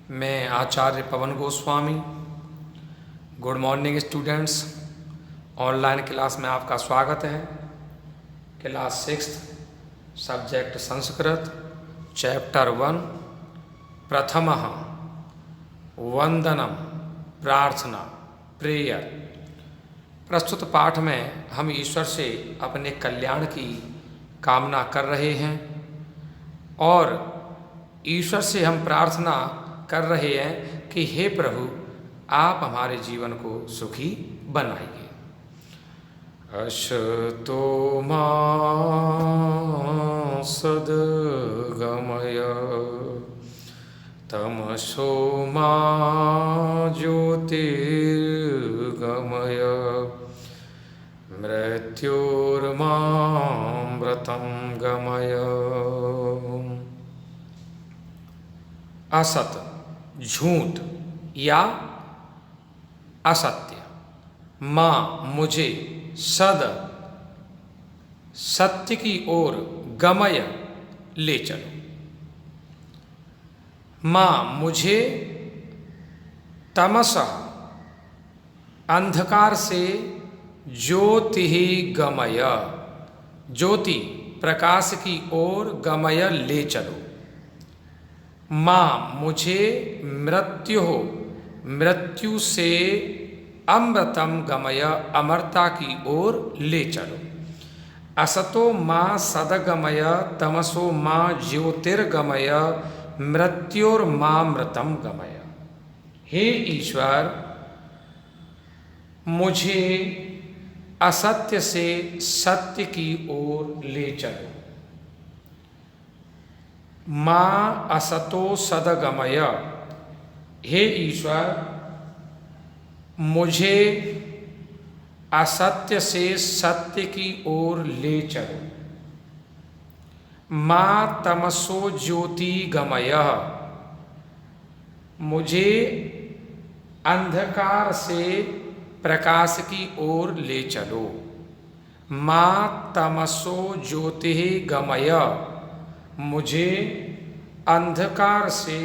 मैं Acharya Pawan Goswami. Good morning students. Online class में आपका स्वागत है। क्लास 6 सब्जेक्ट संस्कृत, चैप्टर 1 प्रथमः वंदनम प्रार्थना प्रेयर। प्रस्तुत पाठ में हम ईश्वर से अपने कल्याण की कामना कर रहे हैं और ईश्वर से हम प्रार्थना कर रहे हैं कि हे प्रभु, आप हमारे जीवन को सुखी बनाइए। अशतो मा सद्गमय तमसो मा ज्योतिर्गमय मृत्योर्मामृतं गमय। असत झूठ या असत्य, माँ मुझे, सद सत्य की ओर, गमय ले चलो। माँ मुझे तमसः अंधकार से, ज्योति ही गमय ज्योति प्रकाश की ओर, गमय ले चलो। माँ मुझे मृत्यु से, अमृतम गमय अमरता की ओर ले चलो। असतो माँ सदगमय तमसो माँ ज्योतिर्गमय मृत्योर्मामृतम गमय। हे ईश्वर, मुझे असत्य से सत्य की ओर ले चलो। माँ असतो सदगमय, हे ईश्वर, मुझे असत्य से सत्य की ओर ले चलो। माँ तमसो ज्योति गमय, मुझे अंधकार से प्रकाश की ओर ले चलो। माँ तमसो ज्योति गमय, मुझे अंधकार से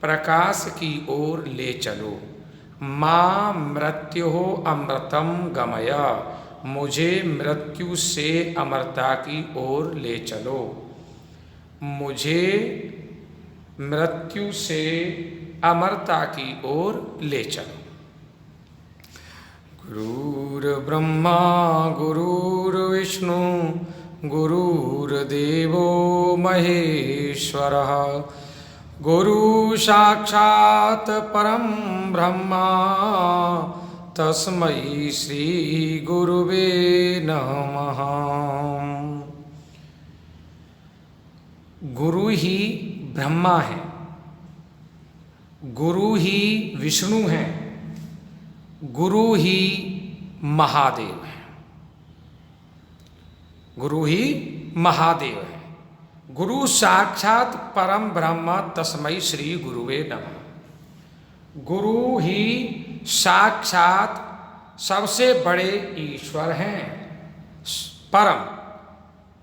प्रकाश की ओर ले चलो। माँ मृत्यु अमृतम गमय, मुझे मृत्यु से अमरता की ओर ले चलो। मुझे मृत्यु से अमरता की ओर ले चलो। गुरुर्ब्रह्मा गुरुर्विष्णु गुरुर्देवो महेश्वरः, गुरु साक्षात् परम ब्रह्मा तस्मै श्री गुरुवे नमः। गुरु ही ब्रह्मा है, गुरु ही विष्णु है, गुरु ही महादेव है। गुरु ही महादेव है। गुरु साक्षात परम ब्रह्म तस्मै श्री गुरुवे नमः। गुरु ही साक्षात सबसे बड़े ईश्वर हैं, परम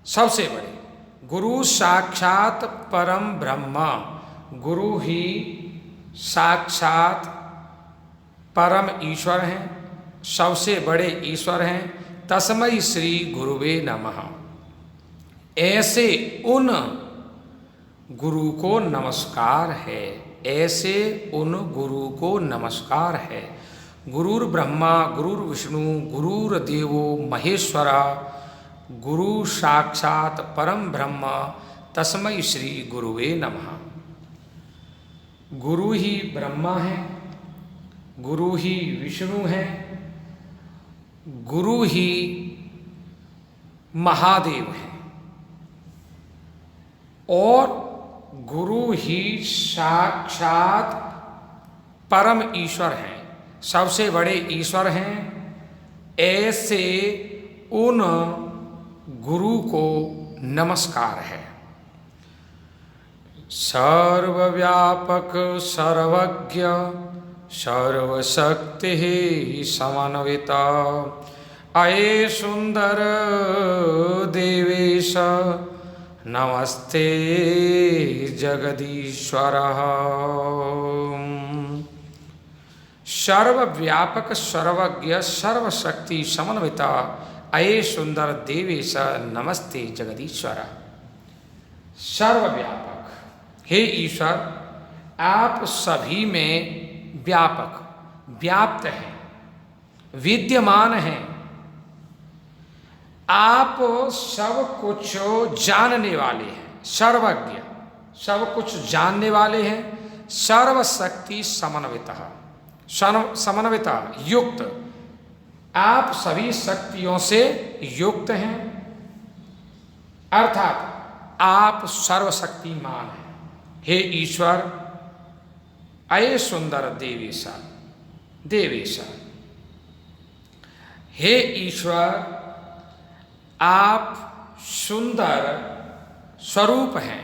सबसे बड़े। गुरु साक्षात परम ब्रह्म, गुरु ही साक्षात परम ईश्वर हैं, सबसे बड़े ईश्वर हैं। तस्मै श्री गुरुवे नमः। ऐसे उन गुरु को नमस्कार है, ऐसे उन गुरु को नमस्कार है। गुरुर ब्रह्मा गुरुर्विष्णु गुरुर्देवो महेश्वरा, गुरु साक्षात परम ब्रह्म तस्मै श्री गुरुवे नमः। गुरु ही ब्रह्मा है, गुरु ही विष्णु है, गुरु ही महादेव है और गुरु ही साक्षात परम ईश्वर हैं, सबसे बड़े ईश्वर हैं। ऐसे उन गुरु को नमस्कार है। सर्वव्यापक सर्वज्ञ सर्वशक्ति समन्विता, अये सुंदर देवेश नमस्ते जगदीश्वरः। सर्वव्यापक सर्वज्ञ सर्वशक्ति समन्विता अये सुंदर देवेश नमस्ते जगदीश्वर। सर्वव्यापक, हे ईश्वर, आप सभी में व्यापक, व्याप्त हैं, विद्यमान हैं। आप सब कुछ जानने वाले हैं, सर्वज्ञ, सब कुछ जानने वाले हैं, सर्वशक्ति समन्वितः, समन्विता युक्त, आप सभी शक्तियों से युक्त हैं, अर्थात आप सर्वशक्तिमान हैं। हे ईश्वर, अये सुंदर देवेशा, देवेशा, हे ईश्वर, आप सुंदर स्वरूप हैं।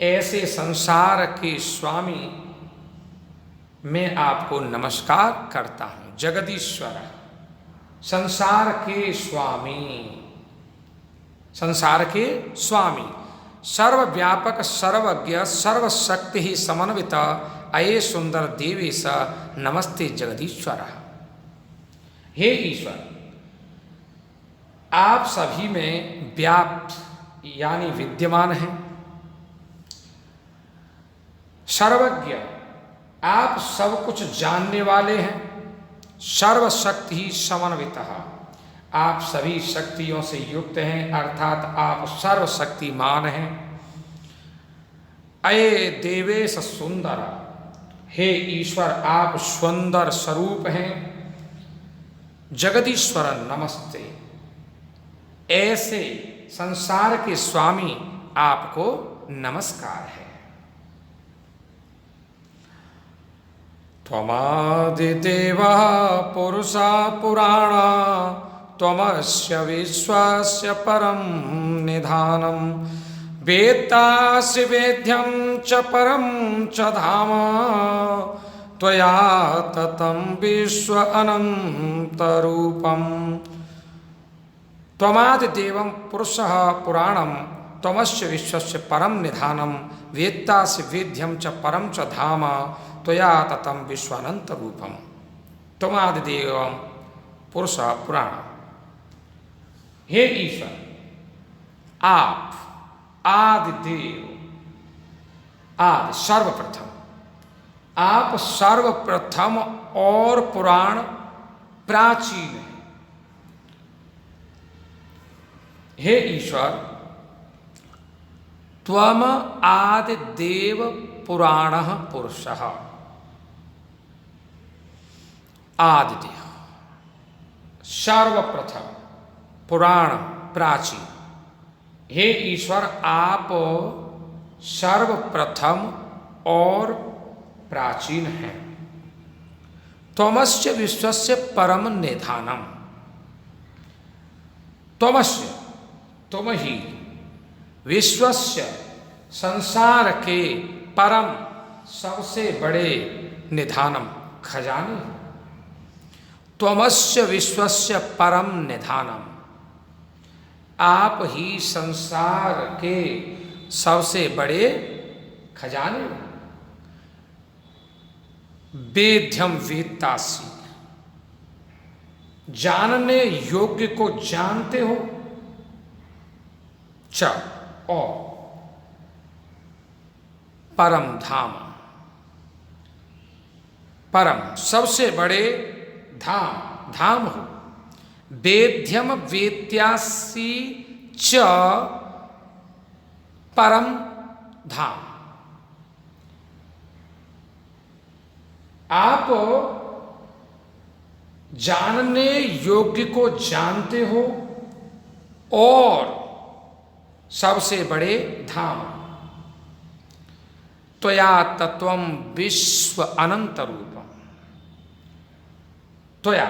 ऐसे संसार के स्वामी मैं आपको नमस्कार करता हूं। जगदीश्वर, संसार के स्वामी, संसार के स्वामी, सर्वव्यापक सर्वज्ञ सर्वशक्ति ही समन्वित अये सुंदर देवेश नमस्ते जगदीश्वर। हे ईश्वर, आप सभी में व्याप्त यानी विद्यमान हैं, सर्वज्ञ, आप सब कुछ जानने वाले हैं, सर्वशक्ति ही समन्वितः, आप सभी शक्तियों से युक्त हैं, अर्थात आप सर्वशक्तिमान हैं। अये देवेश सुंदर, हे ईश्वर, आप सुंदर स्वरूप हैं। जगदीश्वर नमस्ते, ऐसे संसार के स्वामी आपको नमस्कार है। त्वमादिदेवः पुरुषः पुराणः, त्वमस्य विश्वस्य परं निधानं, वेत्तासि वेद्यं च परं च धाम, त्वया ततं विश्व अनन्तरूपम्। त्वमादिदेवं पुरुषः पुराणं, त्वमस्य विश्वस्य परं निधानं, वेत्तासि वेद्यं च परं च धाम, त्वया ततं विश्वानन्तरूपम्। त्वमादिदेवं पुरुषः पुराणं, हे ईश्वर, आप आदिदेव, आदि सर्वप्रथम, आप सर्वप्रथम और पुराण प्राचीन हैं। हे ईश्वर, त्वम आदिदेव पुराणः पुरुषः, आदिदेव सर्वप्रथम, पुराण प्राचीन। हे ईश्वर, आप सर्वप्रथम और प्राचीन हैं। त्वमस्य विश्वस्य परम निधानम, त्वमस्य, तुम ही, विश्वस्य संसार के परम सबसे बड़े निधानम खजाने, त्वमस्य विश्वस्य परम निधानम, आप ही संसार के सबसे बड़े खजाने। वेद्यम वेत्तासि, जानने योग्य को जानते हो, च और परम धाम, परम सबसे बड़े धाम, धाम हो। वेद्यम वेत्यासि च परम धाम, आप जानने योग्य को जानते हो और सबसे बड़े धाम। त्वया तत्वम विश्व अनंत रूपम, त्वया,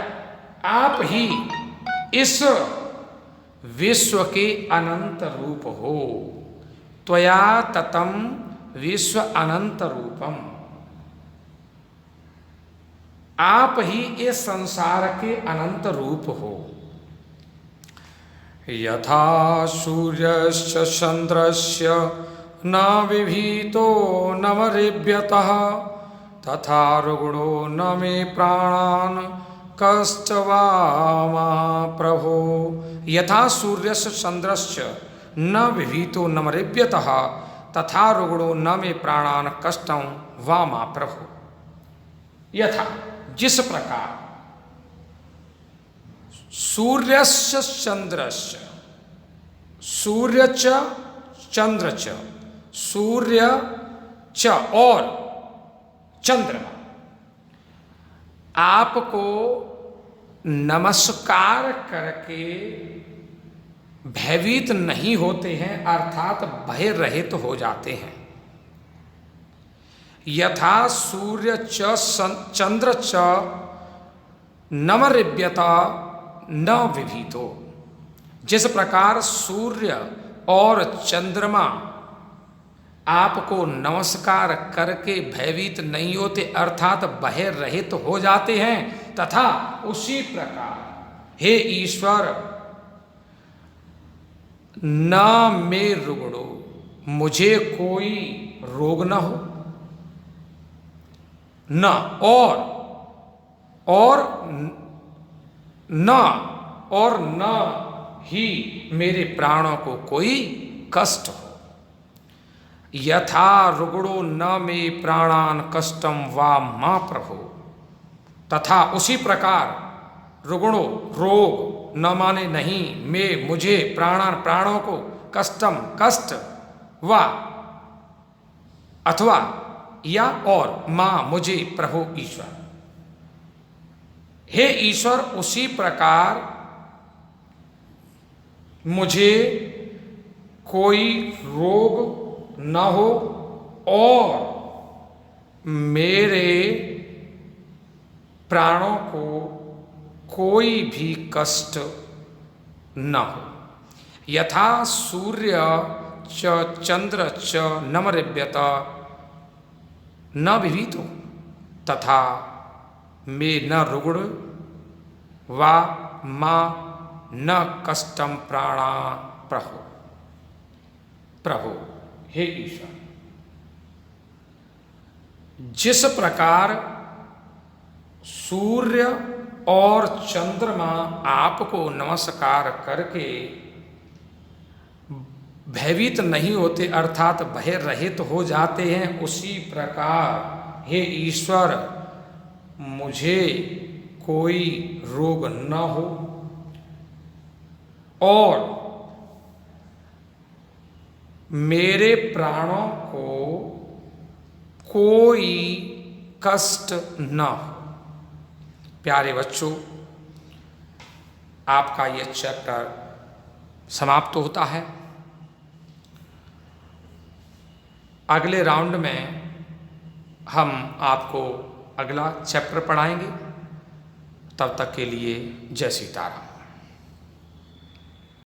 आप ही इस विश्व के अनंत रूप हो। त्वया ततम विश्व अनंत रूपम, आप ही इस संसार के अनंत रूप हो। यथा सूर्यस्य चन्द्रस्य न विभीतो नमरेभ्यतः तथा रुग्णो न मे प्राणान् कष्टवामा प्रभो। यथा सूर्यस्य चन्द्रस्य न विभीतो नमरेभ्यतः तथा रुग्णो न मे प्राणान् कष्टं वामा प्रभो। यथा जिस प्रकार सूर्यस्य चन्द्रस्य, सूर्य च चंद्र च, सूर्य च और चंद्रमा आपको नमस्कार करके भयभीत नहीं होते हैं, अर्थात भय रहित हो जाते हैं। यथा सूर्य च चंद्र च नमरिव्यता न विभीतो, जिस प्रकार सूर्य और चंद्रमा आपको नमस्कार करके भयभीत नहीं होते, अर्थात भय रहित हो जाते हैं, तथा उसी प्रकार हे ईश्वर न मे रुग्णो, मुझे कोई रोग न हो, न और न ही मेरे प्राणों को कोई कष्ट हो। यथा रुग्णो न मे प्राणान कष्टम वा मां प्रभो, तथा उसी प्रकार रुग्णो रोग न माने नहीं, में मुझे प्राणान प्राणों को कष्टम कष्ट वा अथवा या और मां मुझे प्रभु ईश्वर, हे ईश्वर उसी प्रकार मुझे कोई रोग न हो और मेरे प्राणों को कोई भी कष्ट न हो। यथा सूर्य च चंद्र च नमरिव्यत न विभीतो तथा मे न रुग्ण वा मां न कष्टम प्राणा प्रभो। प्रभु हे ईश्वर, जिस प्रकार सूर्य और चंद्रमा आपको नमस्कार करके भयभीत नहीं होते, अर्थात भय रहित हो जाते हैं, उसी प्रकार हे ईश्वर मुझे कोई रोग न हो और मेरे प्राणों को कोई कष्ट न हो। प्यारे बच्चों, आपका यह चैप्टर समाप्त होता है। अगले राउंड में हम आपको अगला चैप्टर पढ़ाएंगे। तब तक के लिए जय सीताराम।